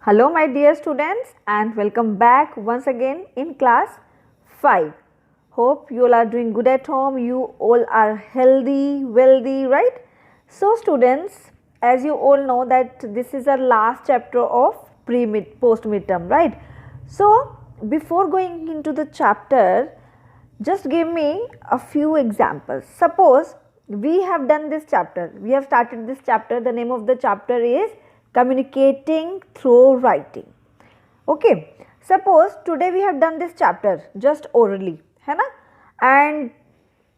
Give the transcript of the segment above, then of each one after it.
Hello my dear students and welcome back once again in class 5. Hope you all are doing good at home, you all are healthy, wealthy, right? So students, as you all know that this is our last chapter of post midterm, right? So before going into the chapter, just give me a few examples. Suppose we have done this chapter, we have started this chapter, the name of the chapter is communicating through writing. Okay, suppose today we have done this chapter just orally, है ना? And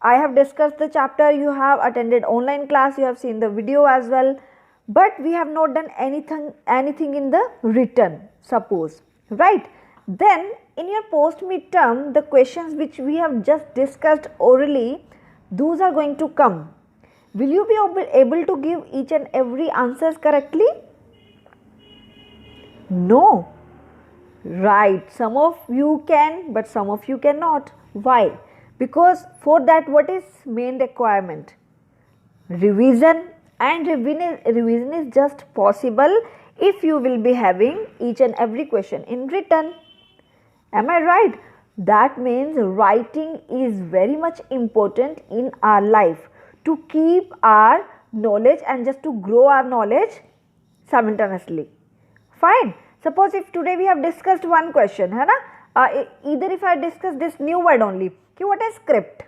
I have discussed the chapter, you have attended online class, you have seen the video as well, but we have not done anything in the written, suppose, right? Then in your post midterm, the questions which we have just discussed orally, those are going to come. Will you be able to give each and every answers correctly? No. Right, some of you can, but some of you cannot. Why? Because for that, what is main requirement? Revision, and revision is just possible if you will be having each and every question in written. Am I right? That means writing is very much important in our life to keep our knowledge and just to grow our knowledge simultaneously. Fine. Suppose if today we have discussed one question, है ना? Either if I discuss this new word only, कि what is script,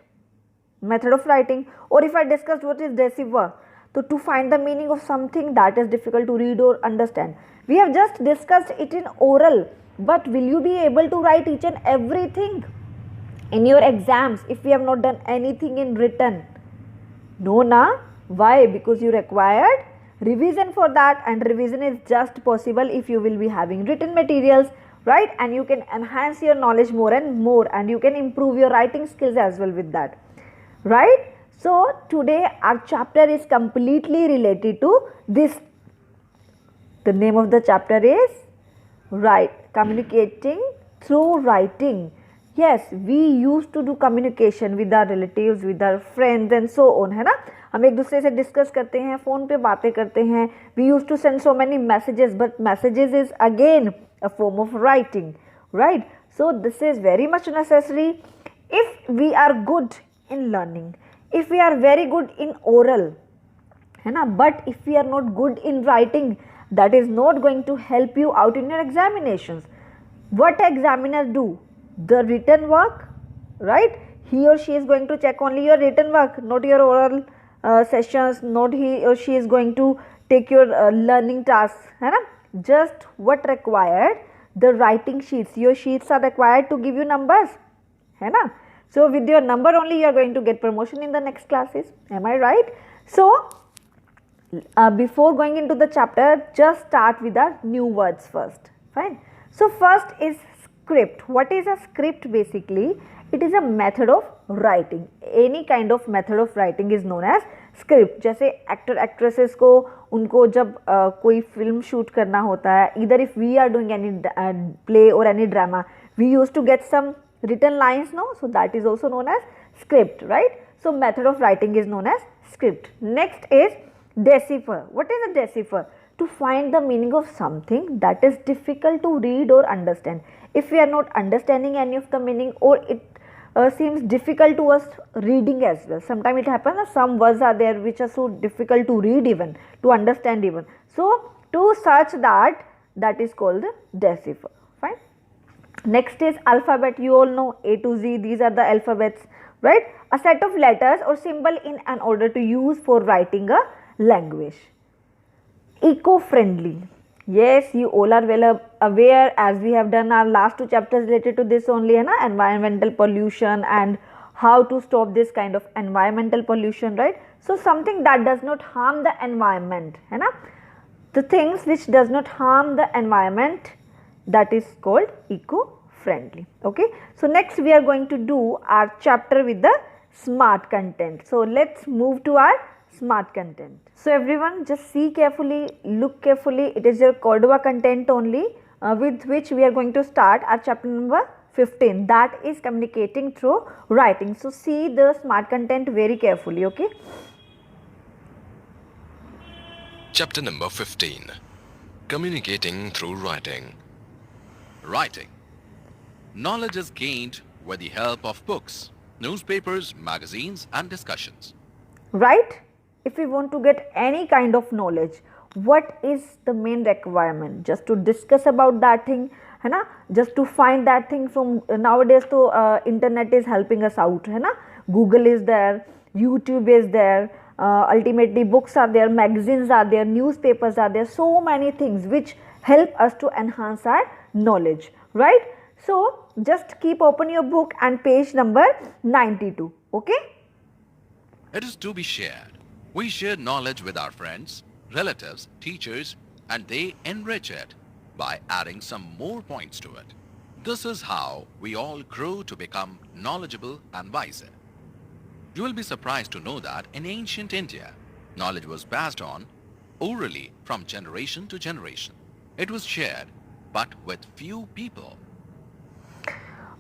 method of writing, or if I discussed what is decipher, so to find the meaning of something that is difficult to read or understand. We have just discussed it in oral, but will you be able to write each and everything in your exams if we have not done anything in written? No, na? Why? Because you required revision for that, and revision is just possible if you will be having written materials, right? And you can enhance your knowledge more and more, and you can improve your writing skills as well with that, right? So today our chapter is completely related to this. The name of the chapter is communicating through writing. Yes, we used to do communication with our relatives, with our friends and so on, है ना? हम एक दूसरे से discuss करते हैं, phone पे बातें करते हैं. We used to send so many messages, but messages is again a form of writing, right? So this is very much necessary if we are good in learning, if we are very good in oral, है ना? But if we are not good in writing, that is not going to help you out in your examinations. What examiner do? The written work, right? He or she is going to check only your written work, not your oral sessions, not he or she is going to take your learning tasks, है ना? Just what required, the writing sheets, your sheets are required to give you numbers, है ना? So with your number only you are going to get promotion in the next classes. Am I right? So before going into the chapter, just start with the new words first. Fine. So first is script. What is a script? Basically, it is a method of writing. Any kind of method of writing is known as script. जैसे actor actresses को उनको जब कोई film shoot करना होता है, either if we are doing any play or any drama, we used to get some written lines, no? So that is also known as script, right? So method of writing is known as script. Next is decipher. What is a decipher? To find the meaning of something that is difficult to read or understand. If we are not understanding any of the meaning, or it seems difficult to us reading as well. Sometimes it happens that some words are there which are so difficult to read even, to understand even. So to search that is called the decipher. Fine. Next is alphabet. You all know A to Z, these are the alphabets, right? A set of letters or symbol in an order to use for writing a language. Eco-friendly. Yes, you all are well aware, as we have done our last two chapters related to this only, है ना? Environmental pollution and how to stop this kind of environmental pollution, right? So something that does not harm the environment, है ना? The things which does not harm the environment, that is called eco-friendly. Okay. So next we are going to do our chapter with the smart content. So let's move to our smart content. So everyone just see carefully, look carefully. It is your Cordova content only with which we are going to start our chapter number 15, that is communicating through writing. So see the smart content very carefully, okay? Chapter number 15. Communicating through writing. Writing. Knowledge is gained with the help of books, newspapers, magazines, and discussions. Right? If we want to get any kind of knowledge, what is the main requirement? Just to discuss about that thing, है ना? Just to find that thing from nowadays. तो internet is helping us out, है ना? Google is there, YouTube is there. Ultimately, books are there, magazines are there, newspapers are there. So many things which help us to enhance our knowledge, right? So just keep open your book and page number 92. Okay. It is to be shared. We share knowledge with our friends, relatives, teachers, and they enrich it by adding some more points to it. This is how we all grow to become knowledgeable and wiser. You will be surprised to know that in ancient India, knowledge was passed on orally from generation to generation. It was shared, but with few people.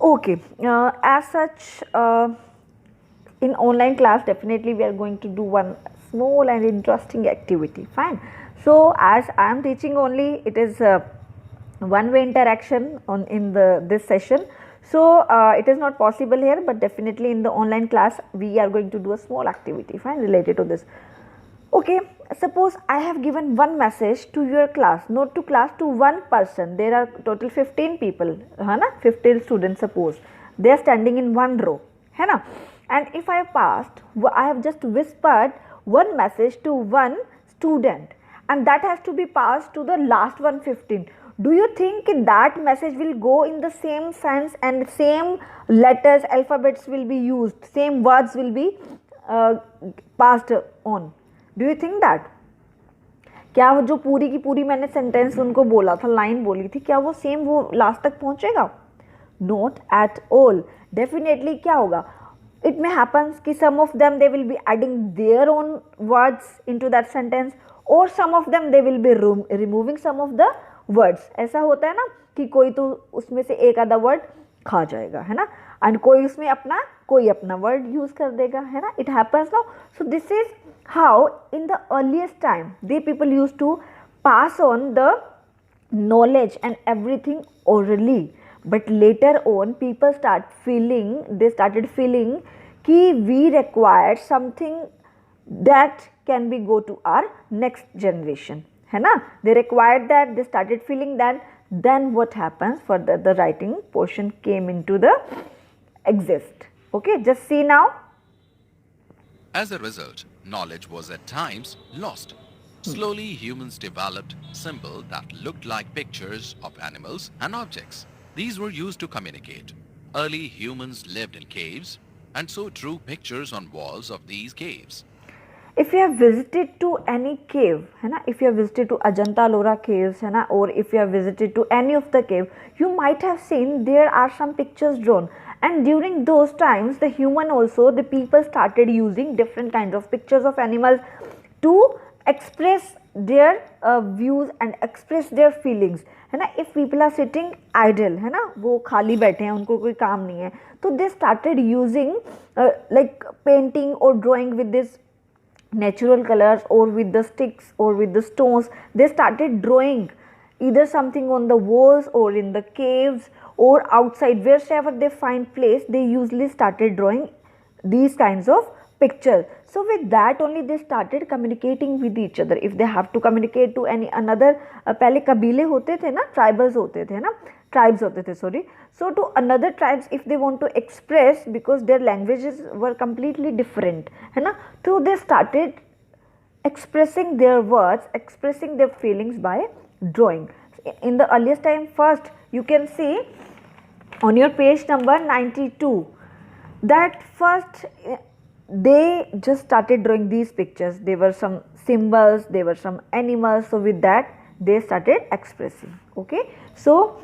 Okay, as such, in online class, definitely we are going to do one small and interesting activity. Fine. So, as I am teaching only, it is one-way interaction on in the this session. So, it is not possible here, but definitely in the online class, we are going to do a small activity. Fine, related to this. Okay, suppose I have given one message to your class, not to class, to one person. There are total 15 people, है ना? 15 students suppose. They are standing in one row, है ना? And if I have passed, I have just whispered one message to one student, and that has to be passed to the last 115. Do you think that message will go in the same sense and same letters, alphabets will be used, same words will be passed on? Do you think that? क्या वो जो पूरी की पूरी मैंने sentence उनको बोला था, लाइन बोली थी, क्या वो सेम वो लास्ट तक पहुंचेगा? Not at all. डेफिनेटली क्या होगा? इट मे हैपन्स कि some of them they will be adding their own words into that sentence, और some of them they will be removing some of the words. ऐसा होता है ना कि कोई तो उसमें से एक आधा वर्ड खा जाएगा, है ना, एंड कोई उसमें अपना कोई अपना वर्ड यूज कर देगा, है ना. It happens now. So this is how in the earliest time the people used to pass on the knowledge and everything orally, but later on people started feeling कि we required something that can be go to our next generation, है ना. They required that, they started feeling that. Then what happens? Further the writing portion came into the exist. Okay, just see now. As a result, knowledge was at times lost. Slowly, humans developed symbols that looked like pictures of animals and objects. These were used to communicate. Early humans lived in caves and so drew pictures on walls of these caves. If you have visited to any cave, है ना, if you have visited to Ajanta Ellora caves, है ना, or if you have visited to any of the cave, you might have seen there are some pictures drawn. And during those times, the human also, the people started using different kinds of pictures of animals to express their views and express their feelings, है ना. If people are sitting idle, है ना, वो खाली बैठे हैं, उनको कोई काम नहीं है, तो they started using like painting or drawing with this natural colors or with the sticks or with the stones. They started drawing either something on the walls or in the caves or outside, wherever they find place, they usually started drawing these kinds of pictures. So with that only they started communicating with each other. If they have to communicate to any another, पहले कबीले होते थे ना, tribals होते थे ना, tribes होते थे, sorry. So to another tribes, if they want to express, because their languages were completely different, है ना, so they started expressing their words, expressing their feelings by drawing. In the earliest time, first you can see on your page number 92 that first they just started drawing these pictures. There were some symbols, there were some animals, so with that they started expressing. Okay, so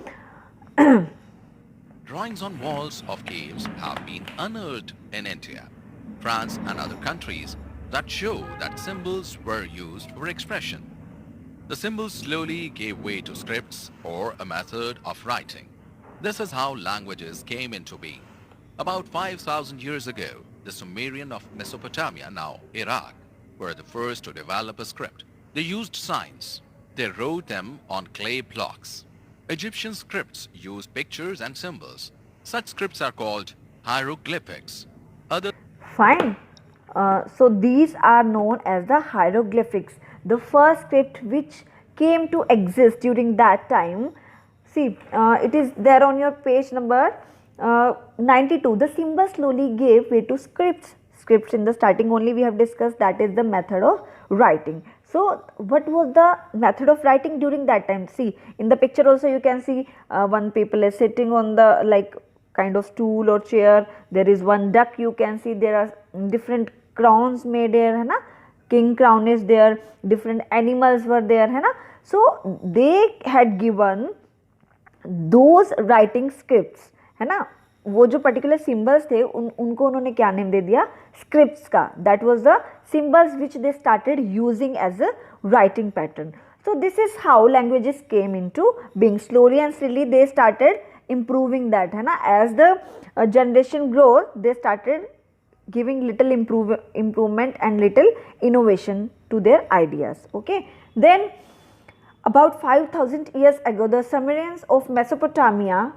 Drawings on walls of caves have been unearthed in India, France and other countries that show that symbols were used for expression. The symbols slowly gave way to scripts or a method of writing. This is how languages came into being. About 5,000 years ago, the Sumerian of Mesopotamia, now Iraq, were the first to develop a script. They used signs. They wrote them on clay blocks. Egyptian scripts used pictures and symbols. Such scripts are called hieroglyphics. Other Fine. So these are known as the hieroglyphics. The first script which came to exist during that time. See, it is there on your page number 92. The symbols slowly gave way to scripts. Scripts in the starting only we have discussed, that is the method of writing. So what was the method of writing during that time? See, in the picture also you can see one people is sitting on the like kind of stool or chair. There is one duck, you can see there are different crowns made here, है ना, king crown is there, different animals were there, है ना. So they had given those writing scripts, है ना. वो जो particular symbols थे उनको उन्होंने क्या नेम दे दिया, स्क्रिप्ट्स का. That was the symbols which they started using as a writing pattern. So this is how languages came into being. Slowly and steadily they started improving that, है ना. As the generation grows, they started giving little improvement and little innovation to their ideas. Okay. Then about 5,000 years ago, the Sumerians of Mesopotamia,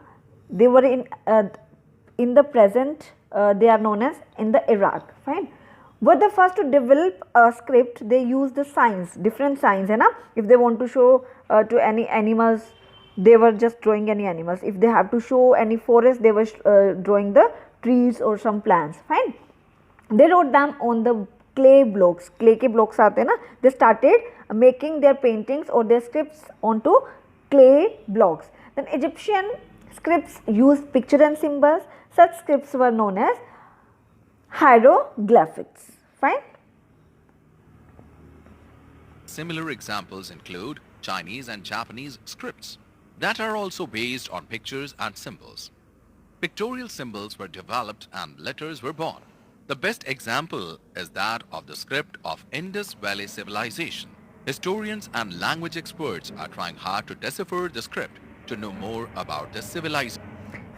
they were in the present, they are known as in the Iraq. Fine. Were the first to develop a script. They used the signs, different signs, है ना. If they want to show to any animals, they were just drawing any animals. If they have to show any forest, they were drawing the trees or some plants. Fine. They wrote them on the clay blocks. Clay के blocks आते हैं ना. They started making their paintings or their scripts onto clay blocks. Then Egyptian scripts used picture and symbols. Such scripts were known as hieroglyphics. Fine. similar examples include Chinese and Japanese scripts that are also based on pictures and symbols. Pictorial symbols were developed and letters were born. The best example is that of the script of Indus Valley Civilization. Historians and language experts are trying hard to decipher the script to know more about the civilization.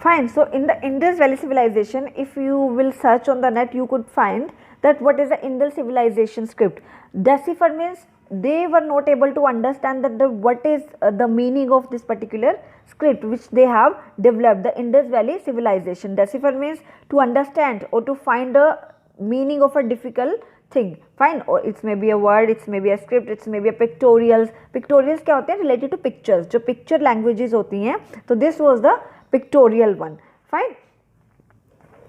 Fine. So in the Indus Valley Civilization, if you will search on the net, you could find that what is the Indus Civilization script. Decipher means they were not able to understand that what is the meaning of this particular script which they have developed, the Indus Valley Civilization. Decipher means to understand or to find a meaning of a difficult thing. Fine. Or it may be a word, it may be a script, it may be a pictorials. Pictorials क्या होते हैं? Related to pictures. जो picture languages होती हैं, तो this was the pictorial one. Fine.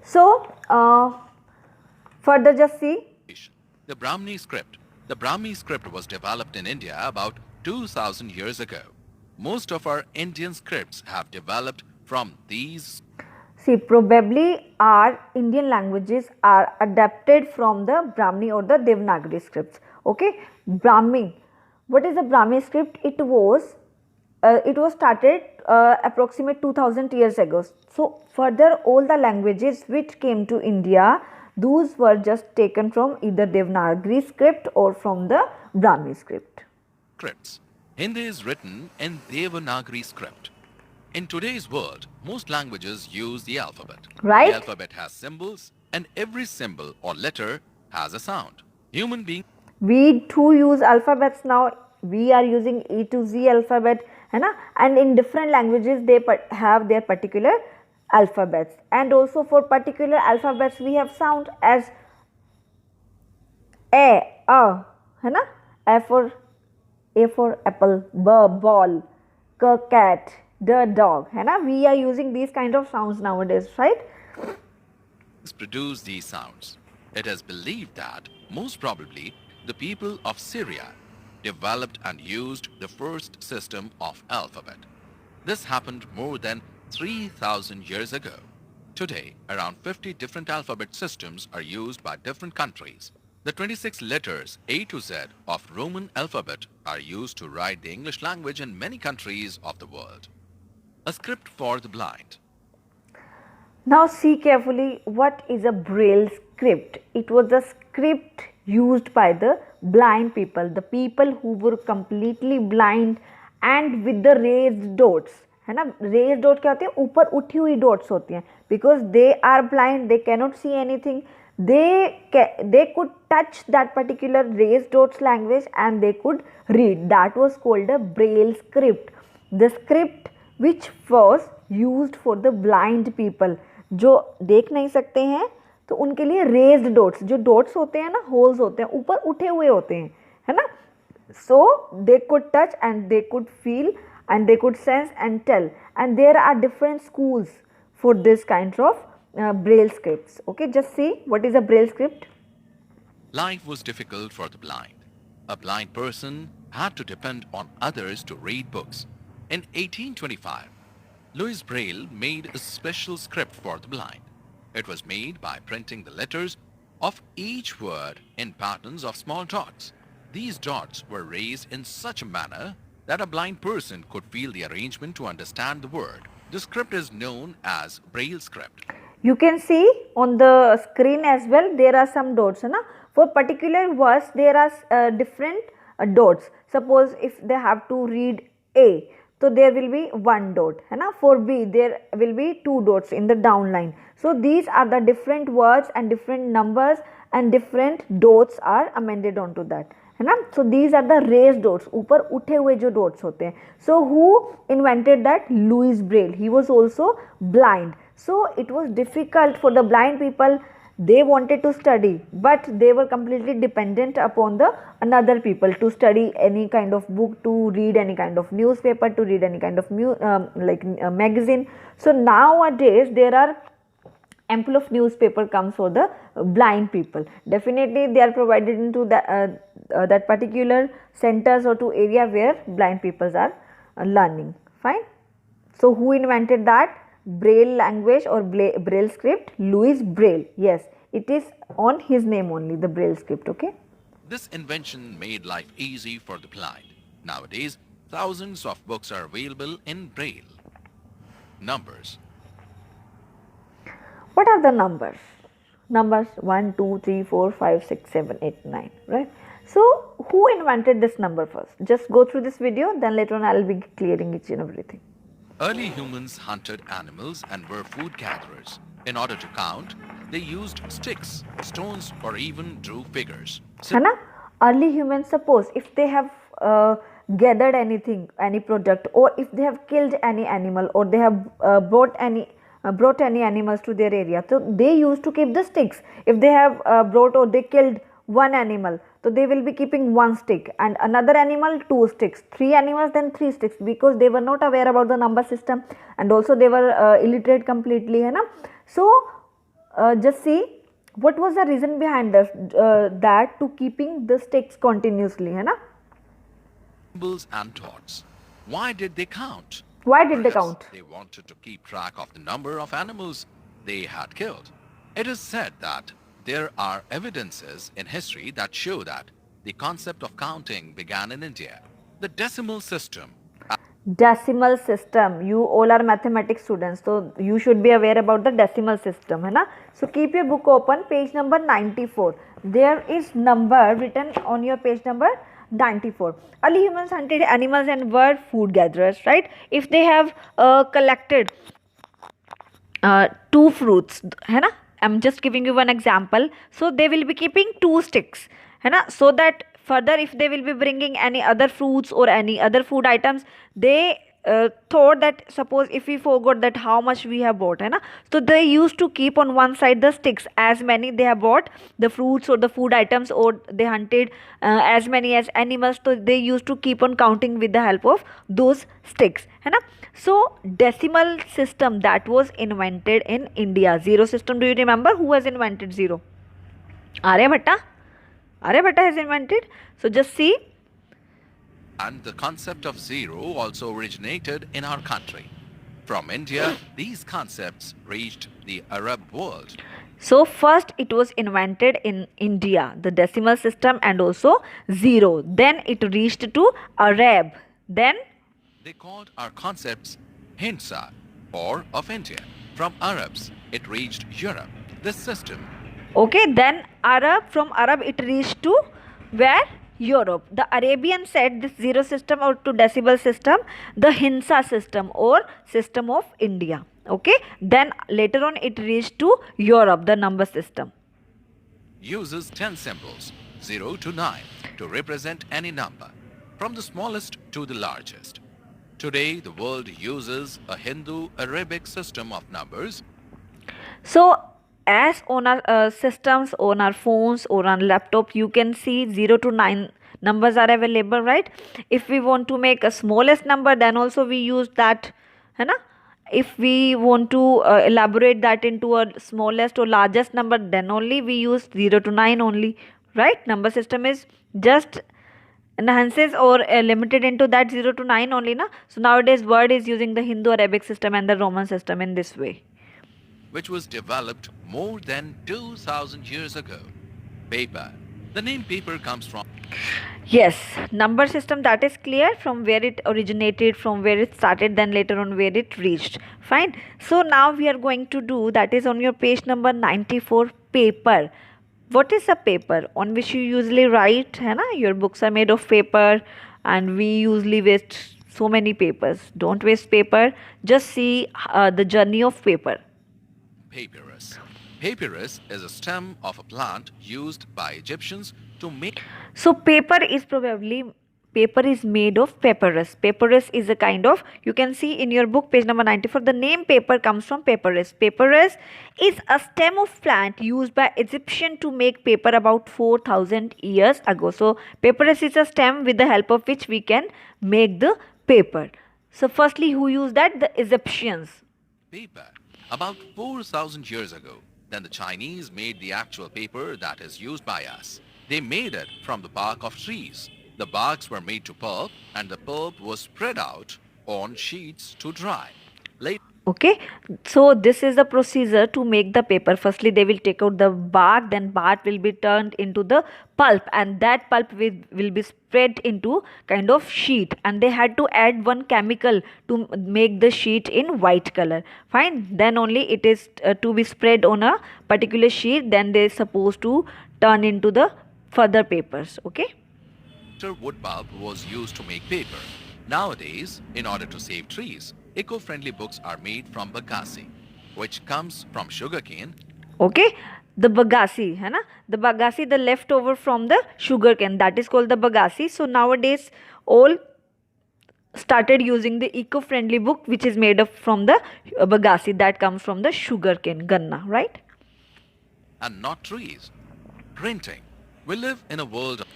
So further just see The Brahmi script. The Brahmi script was developed in India about 2000 years ago. Most of our Indian scripts have developed from these. See, probably our Indian languages are adapted from the Brahmi or the Devanagari scripts. Okay, Brahmi. What is the Brahmi script? It was started approximate 2000 years ago. So further, all the languages which came to India, those were just taken from either Devanagari script or from the Brahmi script. Scripts. Hindi is written in Devanagari script. In today's world, most languages use the alphabet. Right. The alphabet has symbols, and every symbol or letter has a sound. Human beings. We too use alphabets now. We are using A to Z alphabet, है ना? And in different languages they have their particular alphabets, and also for particular alphabets we have sound as a, है ना? A for apple, B ball, K cat, D dog, है ना? We are using these kind of sounds nowadays, right? Produce these sounds. It is believed that most probably the people of Syria developed and used the first system of alphabet. This happened more than 3,000 years ago. Today, around 50 different alphabet systems are used by different countries. The 26 letters A to Z of Roman alphabet are used to write the English language in many countries of the world. A script for the blind. Now see carefully, what is a Braille script? It was a script used by the blind people, the people who were completely blind and with the raised dots, है ना? Raised dot क्या होते हैं? ऊपर उठी हुई dots होती हैं, because they are blind, they cannot see anything. they could touch that particular raised dots language and they could read. That was called a braille script, the script which was used for the blind people. जो देख नहीं सकते हैं तो उनके लिए raised dots, जो dots होते हैं ना, होल्स होते हैं, ऊपर उठे हुए होते हैं, है ना. So they could touch and they could feel and they could sense and tell, and there are different schools for this kind of braille scripts. Okay, just see what is a braille script. Life was difficult for the blind. A blind person had to depend on others to read books. In 1825, Louis Braille made a special script for the blind. It was made by printing the letters of each word in patterns of small dots. These dots were raised in such a manner that a blind person could feel the arrangement to understand the word. The script is known as Braille script. You can see on the screen as well, there are some dots, है ना. For particular words there are different dots. Suppose if they have to read A, so there will be one dot, है ना. For B there will be two dots in the down line. So these are the different words and different numbers and different dots are amended onto that, है ना. So these are the raised dots, ऊपर उठे हुए जो dots होते हैं. So who invented that? Louis Braille. He was also blind. So it was difficult for the blind people. They wanted to study, but they were completely dependent upon the another people to study any kind of book, to read any kind of newspaper, to read any kind of magazine. So nowadays there are ample of newspaper comes for the blind people. Definitely they are provided into that particular centers or to area where blind people are learning. Fine. So who invented that Braille language or Braille script? Louis Braille. Yes, it is on his name only, the Braille script. Okay. This invention made life easy for the blind. Nowadays, thousands of books are available in Braille. Numbers. What are the numbers? Numbers 1, 2, 3, 4, 5, 6, 7, 8, 9, right? So who invented this number first? Just go through this video, then later on I will be clearing each and everything. Early humans hunted animals and were food gatherers. In order to count, they used sticks, stones, or even drew figures. है ना? Early humans, suppose if they have gathered anything, any product, or if they have killed any animal, or they have brought any animals to their area, so they used to keep the sticks. If they have brought or they killed one animal, so they will be keeping one stick, and another animal two sticks, three animals then three sticks, because they were not aware about the number system, and also they were illiterate completely, है ना. So just see what was the reason behind this, that to keeping the sticks continuously, है ना. Symbols and dots. Why did they count? Why did they Perhaps count? They wanted to keep track of the number of animals they had killed. It is said that there are evidences in history that show that the concept of counting began in India. The decimal system. Decimal system. You all are mathematics students, so you should be aware about the decimal system, है ना. So keep your book open, page number 94. There is number written on your page number 94. Early humans hunted animals and were food gatherers, right? If they have collected two fruits, है ना. I'm just giving you one example. So they will be keeping two sticks, है ना, so that further if they will be bringing any other fruits or any other food items, they thought that suppose if we forgot that how much we have bought, है ना, so they used to keep on one side the sticks as many they have bought the fruits or the food items, or they hunted as many as animals, so they used to keep on counting with the help of those sticks, है ना. So decimal system that was invented in India. Zero system, do you remember who has invented zero? Aryabhatta. Aryabhatta has invented. So just see. And the concept of zero also originated in our country. From India, these concepts reached the Arab world. So first it was invented in India, the decimal system and also zero. Then it reached to Arab. Then they called our concepts Hinsa or of India. From Arabs, it reached Europe. This system. Okay, then from Arab it reached to where? Europe. The Arabian said this zero system or to decimal system, the Hinsa system or system of India. Okay, then later on it reached to Europe, the number system. uses 10 symbols, 0 to 9, to represent any number, from the smallest to the largest. Today, the world uses a Hindu-Arabic system of numbers. So, as on our systems, on our phones, or on laptop, you can see 0 to 9 numbers are available, right? If we want to make a smallest number, then also we use that, है ना? If we want to elaborate that into a smallest or largest number, then only we use 0 to 9 only, right? Number system is just enhances or limited into that 0 to 9 only, na? So nowadays word is using the Hindu Arabic system and the Roman system in this way. Which was developed more than 2000 years ago. Paper. The name paper comes from Yes, number system, that is clear from where it originated, from where it started, then later on where it reached. Fine. So now we are going to do, that is on your page number 94, paper. What is a paper on which you usually write? है ना? Your books are made of paper and we usually waste so many papers. Don't waste paper. Just see the journey of paper. papyrus. Papyrus is a stem of a plant used by Egyptians to make. So paper is made of papyrus. Papyrus is a kind of, you can see in your book page number 94, the name paper comes from papyrus. Papyrus is a stem of plant used by Egyptian to make paper about 4000 years ago. So papyrus is a stem with the help of which we can make the paper. So firstly, who used that? The Egyptians. Paper about 4000 years ago. Then the Chinese made the actual paper that is used by us. They made it from the bark of trees. The barks were made to pulp and the pulp was spread out on sheets to dry. Later, Okay, so this is the procedure to make the paper. Firstly, they will take out the bark, then bark will be turned into the pulp, and that pulp will be spread into kind of sheet, and they had to add one chemical to make the sheet in white color. Fine, then only it is to be spread on a particular sheet, then they are supposed to turn into the further papers. Okay. wood pulp was used to make paper. Nowadays, in order to save trees, eco-friendly books are made from bagasse, which comes from sugarcane. Okay, the bagasse, है ना? The bagasse, the leftover from the sugar cane, that is called the bagasse. So nowadays all started using the eco-friendly book which is made up from the bagasse, that comes from the sugar cane, ganna, right? And not trees. Printing. We live in a world of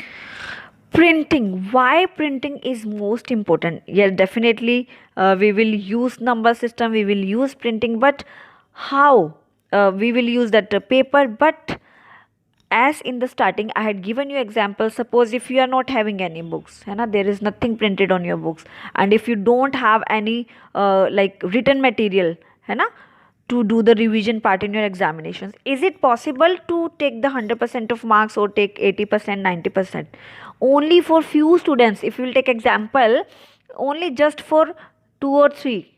Printing. Why printing is most important? Yeah, definitely we will use number system, we will use printing, but how we will use that paper? But as in the starting I had given you example, suppose if you are not having any books, है ना, there is nothing printed on your books, and if you don't have any like written material, है ना, to do the revision part in your examinations, is it possible to take the 100% of marks or take 80%, 90%? Only for few students. If you will take example, only just for 2 or 3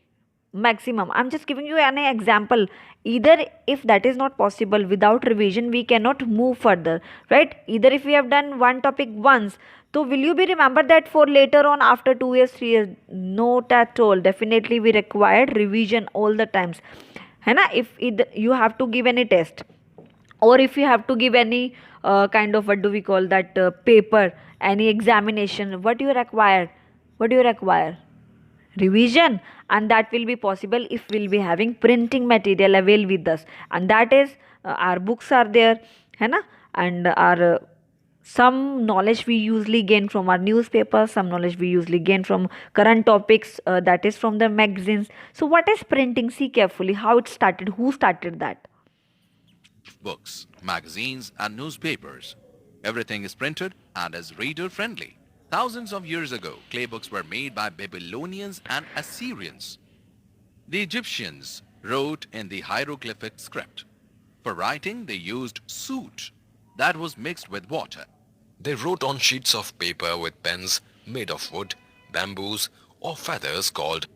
maximum. I'm just giving you an example. Either if that is not possible, without revision we cannot move further, right? Either if we have done one topic once, so will you be remember that for later on after 2 years, 3 years? Not at all. Definitely we required revision all the times, है ना? If you have to give any test, or if you have to give any kind of, what do we call that, paper, any examination, what do you require? Revision. And that will be possible if we'll be having printing material available with us, and that is our books are there, है ना, and our some knowledge we usually gain from our newspapers, some knowledge we usually gain from current topics, that is from the magazines. So what is printing? See carefully how it started, who started that. books, magazines, and newspapers. Everything is printed and is reader-friendly. Thousands of years ago, clay books were made by Babylonians and Assyrians. The Egyptians wrote in the hieroglyphic script. For writing, they used soot that was mixed with water. They wrote on sheets of paper with pens made of wood, bamboos, or feathers called.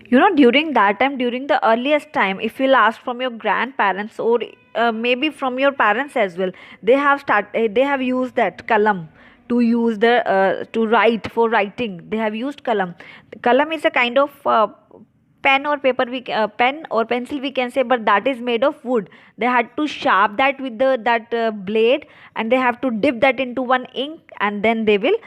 You know, during that time, during the earliest time, if you'll ask from your grandparents, or maybe from your parents as well, they have used that kalam to use to write, for writing they have used kalam. Kalam is a kind of pen or paper, pen or pencil we can say, but that is made of wood. They had to sharp that with that blade, and they have to dip that into one ink, and then they will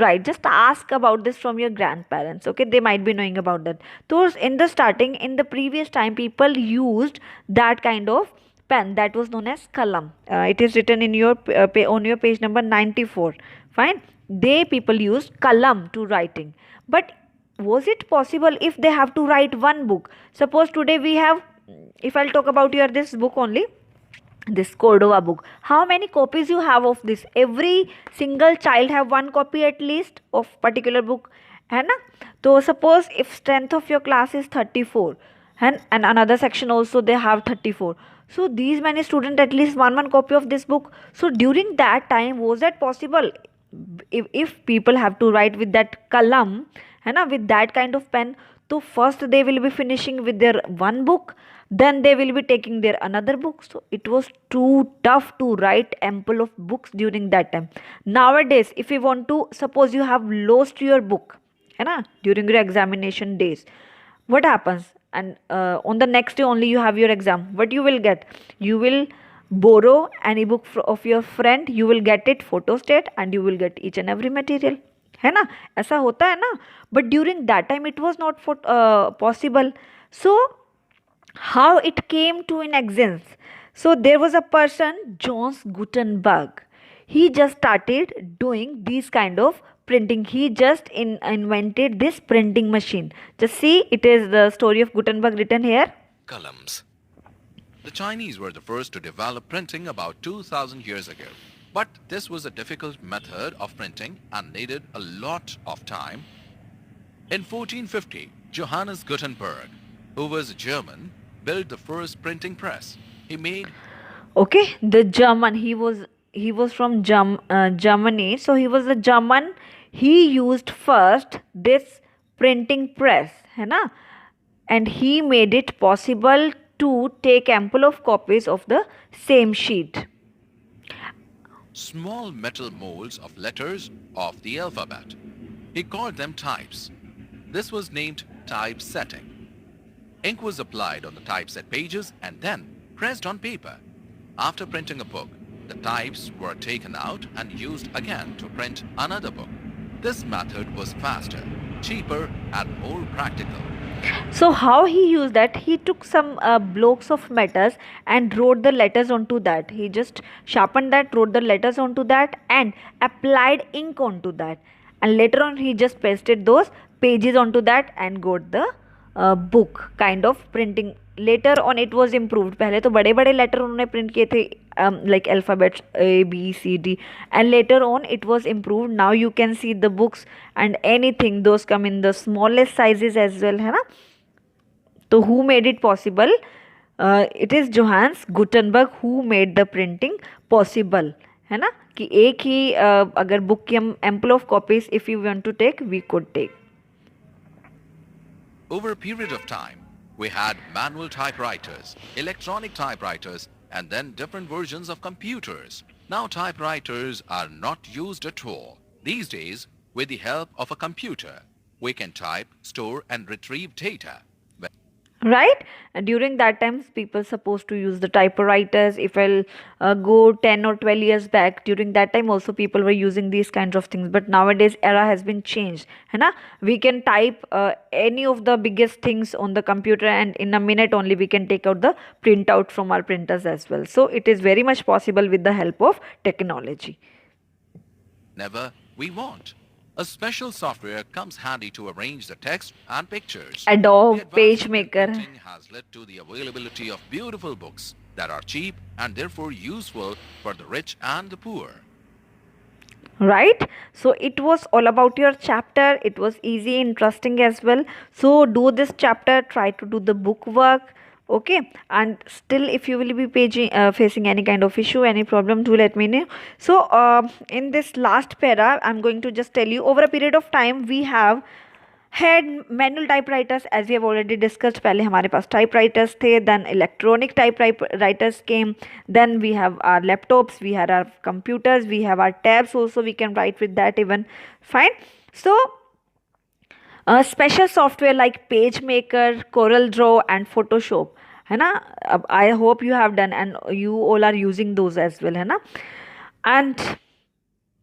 write. Just ask about this from your grandparents, okay? They might be knowing about that. So in the starting, in the previous time, people used that kind of pen that was known as kalam. It is written in your on your page number 94. Fine. They people used kalam to writing. But was it possible if they have to write one book? Suppose today we have, if I'll talk about your this book only, this Cordova book, how many copies you have of this? Every single child have one copy at least of particular book, है ना? So suppose if strength of your class is 34, and another section also they have 34, so these many students at least one copy of this book. So during that time, was that possible? If people have to write with that kalam, है ना, with that kind of pen, so first they will be finishing with their one book, then they will be taking their another book. So it was too tough to write ample of books during that time. Nowadays, if you want to, suppose you have lost your book, है ना, during your examination days, what happens? And on the next day only you have your exam, what you will get? You will borrow any book of your friend, you will get it photostat, and you will get each and every material, है ना? ऐसा होता है ना? But during that time it was not possible. So how it came to an existence? So there was a person, Johannes Gutenberg. He just started doing these kind of printing. He just invented this printing machine. Just see, it is the story of Gutenberg written here. Columns. The Chinese were the first to develop printing about 2000 years ago. But this was a difficult method of printing and needed a lot of time. In 1450, Johannes Gutenberg, who was a German, built the first printing press. He made... Okay, the German, he was from Germany, so he was a German. He used first this printing press, है ना? And he made it possible to take ample of copies of the same sheet. small metal molds of letters of the alphabet. He called them types. This was named typesetting. Ink was applied on the typeset pages and then pressed on paper. After printing a book, the types were taken out and used again to print another book. This method was faster, cheaper and more practical. So how he used that? He took some blocks of metals and wrote the letters onto that. He just sharpened that, wrote the letters onto that and applied ink onto that. And later on he just pasted those pages onto that and got the book kind of printing. Later on it was improved. पहले तो बड़े बड़े letter उन्होंने print किए थे like alphabets A, B, C, D, and later on it was improved. Now you can see the books and anything, those come in the smallest sizes as well, है ना? तो who made it possible? It is Johannes Gutenberg who made the printing possible, है ना? कि एक ही अगर book की हम ample of copies if you want to take, we could take. Over a period of time, we had manual typewriters, electronic typewriters, and then different versions of computers. Now typewriters are not used at all. These days, with the help of a computer, we can type, store and retrieve data. Right? And during that times people supposed to use the typewriters. If I'll go 10 or 12 years back, during that time also people were using these kinds of things, but nowadays era has been changed, है ना? We can type any of the biggest things on the computer and in a minute only we can take out the printout from our printers as well. So it is very much possible with the help of technology. Never we want. A special software comes handy to arrange the text and pictures. Adobe The advancement in PageMaker. printing has led to the availability of beautiful books that are cheap and therefore useful for the rich and the poor. Right? So it was all about your chapter. It was easy, interesting as well. So do this chapter, try to do the book work. Okay, and still if you will be facing any kind of issue, any problem, do let me know. So in this last para I'm going to just tell you, over a period of time we have had manual typewriters, as we have already discussed. पहले हमारे पास typewriters थे, then electronic typewriters came, then we have our laptops, we had our computers, we have our tabs also, we can write with that even. Fine. So special software like PageMaker, CorelDRAW and Photoshop, है ना. अब I hope you have done and you all are using those as well, है ना. And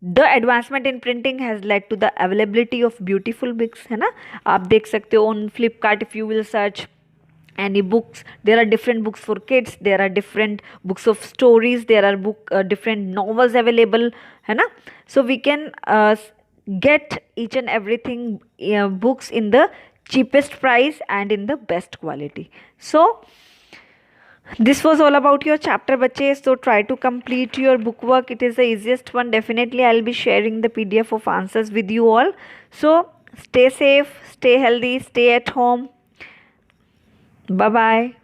the advancement in printing has led to the availability of beautiful books, है ना. आप देख सकते हो on Flipkart, if you will search any books, there are different books for kids, there are different books of stories, there are different novels available, है ना. So we can get each and everything, books in the cheapest price and in the best quality. So this was all about your chapter, bache. So try to complete your book work, it is the easiest one. Definitely I'll be sharing the PDF of answers with you all. So stay safe, stay healthy, stay at home. Bye bye.